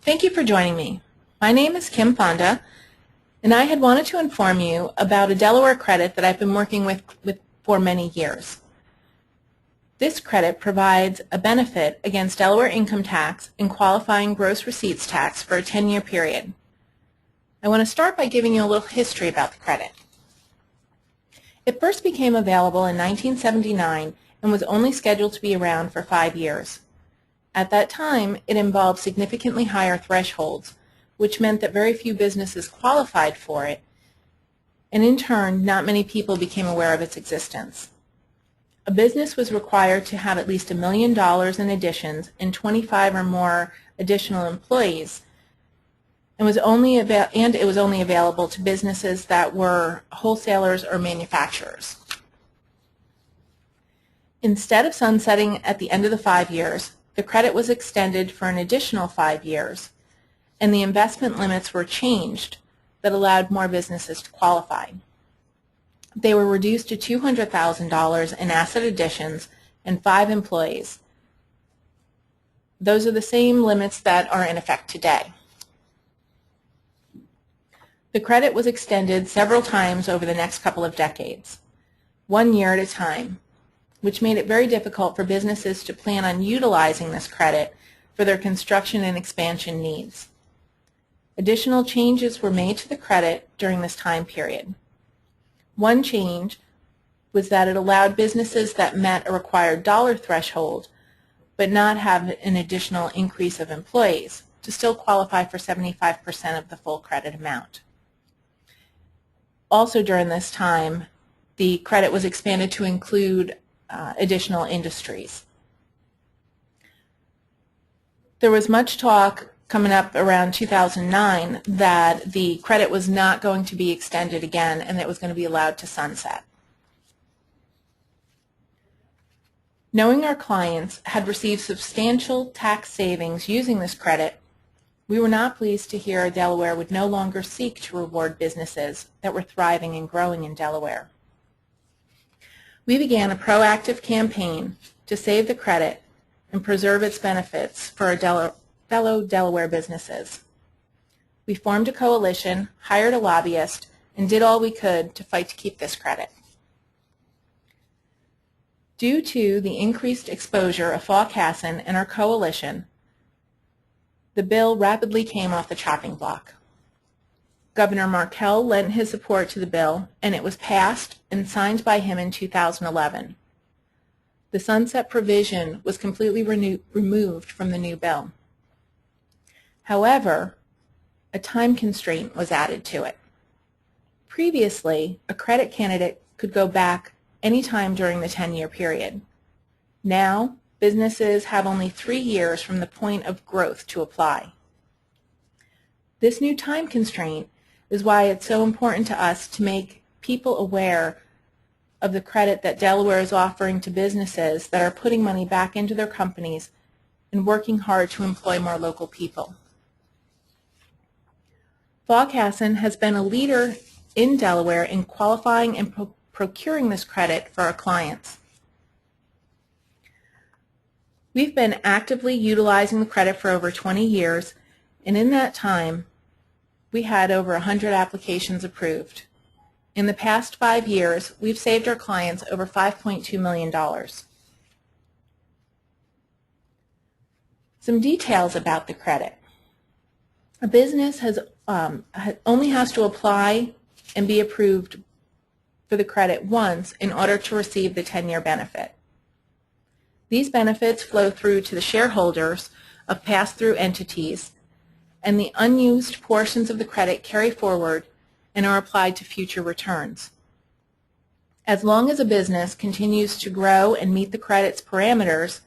Thank you for joining me. My name is Kim Fonda, and I had wanted to inform you about a Delaware credit that I've been working with for many years. This credit provides a benefit against Delaware income tax and qualifying gross receipts tax for a 10-year period. I want to start by giving you a little history about the credit. It first became available in 1979 and was only scheduled to be around for 5 years. At that time, it involved significantly higher thresholds, which meant that very few businesses qualified for it, and in turn, not many people became aware of its existence. A business was required to have at least $1 million in additions and 25 or more additional employees, and it was only available to businesses that were wholesalers or manufacturers. Instead of sunsetting at the end of the 5 years, the credit was extended for an additional 5 years, and the investment limits were changed that allowed more businesses to qualify. They were reduced to $200,000 in asset additions and 5 employees. Those are the same limits that are in effect today. The credit was extended several times over the next couple of decades, 1 year at a time, which made it very difficult for businesses to plan on utilizing this credit for their construction and expansion needs. Additional changes were made to the credit during this time period. One change was that it allowed businesses that met a required dollar threshold but not have an additional increase of employees to still qualify for 75% of the full credit amount. Also during this time, the credit was expanded to include additional industries. There was much talk coming up around 2009 that the credit was not going to be extended again and that it was going to be allowed to sunset. Knowing our clients had received substantial tax savings using this credit, we were not pleased to hear Delaware would no longer seek to reward businesses that were thriving and growing in Delaware. We began a proactive campaign to save the credit and preserve its benefits for our fellow Delaware businesses. We formed a coalition, hired a lobbyist, and did all we could to fight to keep this credit. Due to the increased exposure of Falkhassen and our coalition, the bill rapidly came off the chopping block. Governor Markell lent his support to the bill, and it was passed and signed by him in 2011. The sunset provision was completely removed from the new bill. However, a time constraint was added to it. Previously, a credit candidate could go back any time during the 10-year period. Now, businesses have only 3 years from the point of growth to apply. This new time constraint is why it's so important to us to make people aware of the credit that Delaware is offering to businesses that are putting money back into their companies and working hard to employ more local people. Falkhassen has been a leader in Delaware in qualifying and procuring this credit for our clients. We've been actively utilizing the credit for over 20 years, and in that time, we had over 100 applications approved. In the past 5 years, we've saved our clients over $5.2 million. Some details about the credit. A business only has to apply and be approved for the credit once in order to receive the 10-year benefit. These benefits flow through to the shareholders of pass-through entities, and the unused portions of the credit carry forward and are applied to future returns. As long as a business continues to grow and meet the credit's parameters,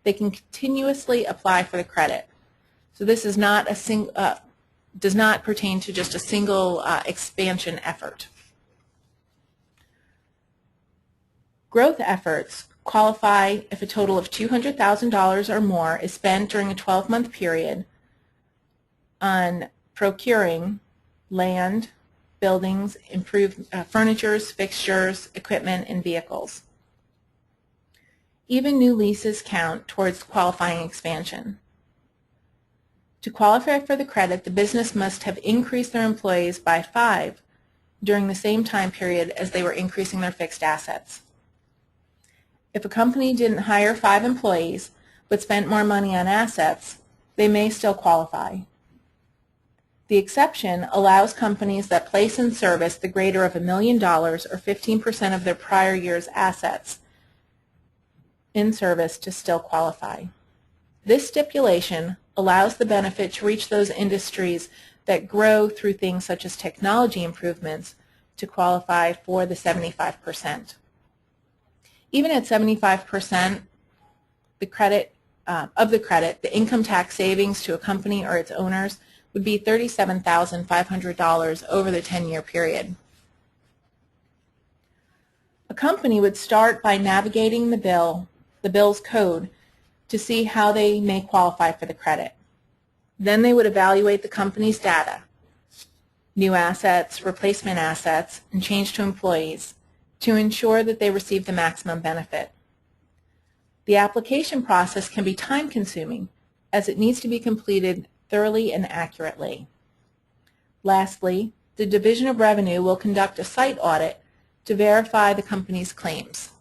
they can continuously apply for the credit. So this is not does not pertain to just a single expansion effort. Growth efforts qualify if a total of $200,000 or more is spent during a 12-month period on procuring land, buildings, improved furniture, fixtures, equipment, and vehicles. Even new leases count towards qualifying expansion. To qualify for the credit, the business must have increased their employees by 5 during the same time period as they were increasing their fixed assets. If a company didn't hire 5 employees but spent more money on assets, they may still qualify. The exception allows companies that place in service the greater of $1 million or 15% of their prior year's assets in service to still qualify. This stipulation allows the benefit to reach those industries that grow through things such as technology improvements to qualify for the 75%. Even at 75%, the credit, the income tax savings to a company or its owners would be $37,500 over the 10-year period. A company would start by navigating the bill's code to see how they may qualify for the credit. Then they would evaluate the company's data, new assets, replacement assets, and change to employees to ensure that they receive the maximum benefit. The application process can be time-consuming as it needs to be completed thoroughly and accurately. Lastly, the Division of Revenue will conduct a site audit to verify the company's claims.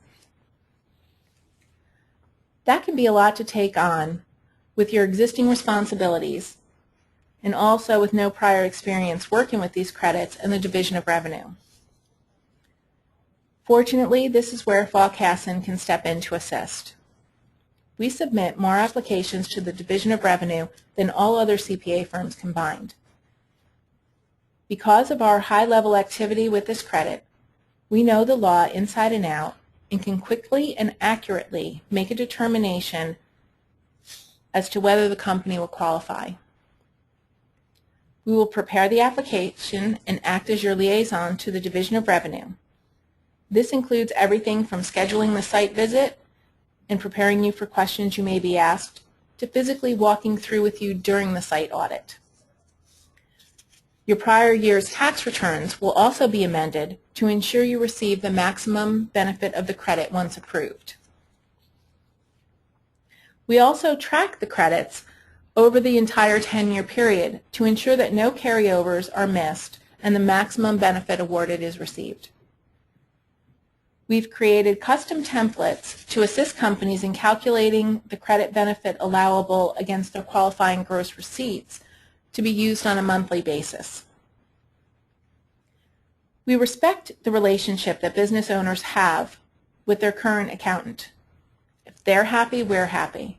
That can be a lot to take on with your existing responsibilities and also with no prior experience working with these credits and the Division of Revenue. Fortunately, this is where Falkasson can step in to assist. We submit more applications to the Division of Revenue than all other CPA firms combined. Because of our high-level activity with this credit, we know the law inside and out and can quickly and accurately make a determination as to whether the company will qualify. We will prepare the application and act as your liaison to the Division of Revenue. This includes everything from scheduling the site visit and preparing you for questions you may be asked to physically walking through with you during the site audit. Your prior year's tax returns will also be amended to ensure you receive the maximum benefit of the credit once approved. We also track the credits over the entire 10-year period to ensure that no carryovers are missed and the maximum benefit awarded is received. We've created custom templates to assist companies in calculating the credit benefit allowable against their qualifying gross receipts to be used on a monthly basis. We respect the relationship that business owners have with their current accountant. If they're happy, we're happy.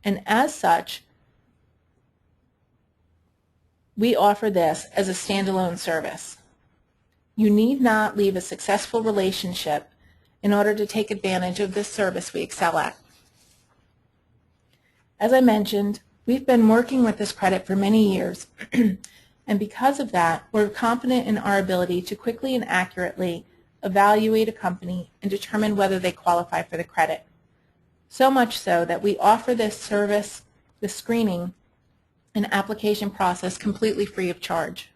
And as such, we offer this as a standalone service. You need not leave a successful relationship in order to take advantage of this service we excel at. As I mentioned, we've been working with this credit for many years, and because of that, we're confident in our ability to quickly and accurately evaluate a company and determine whether they qualify for the credit. So much so that we offer this service, the screening, and application process completely free of charge.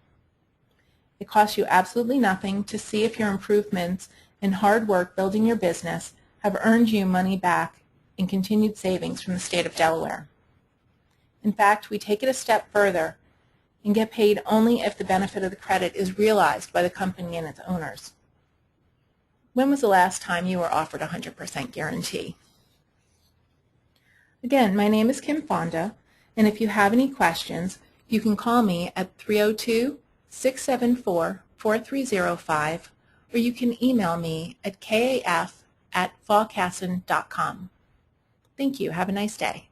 It costs you absolutely nothing to see if your improvements and hard work building your business have earned you money back in continued savings from the state of Delaware. In fact, we take it a step further and get paid only if the benefit of the credit is realized by the company and its owners. When was the last time you were offered a 100% guarantee? Again, my name is Kim Fonda, and if you have any questions, you can call me at 302-674-4305, or you can email me at kaf@falkasson.com. Thank you. Have a nice day.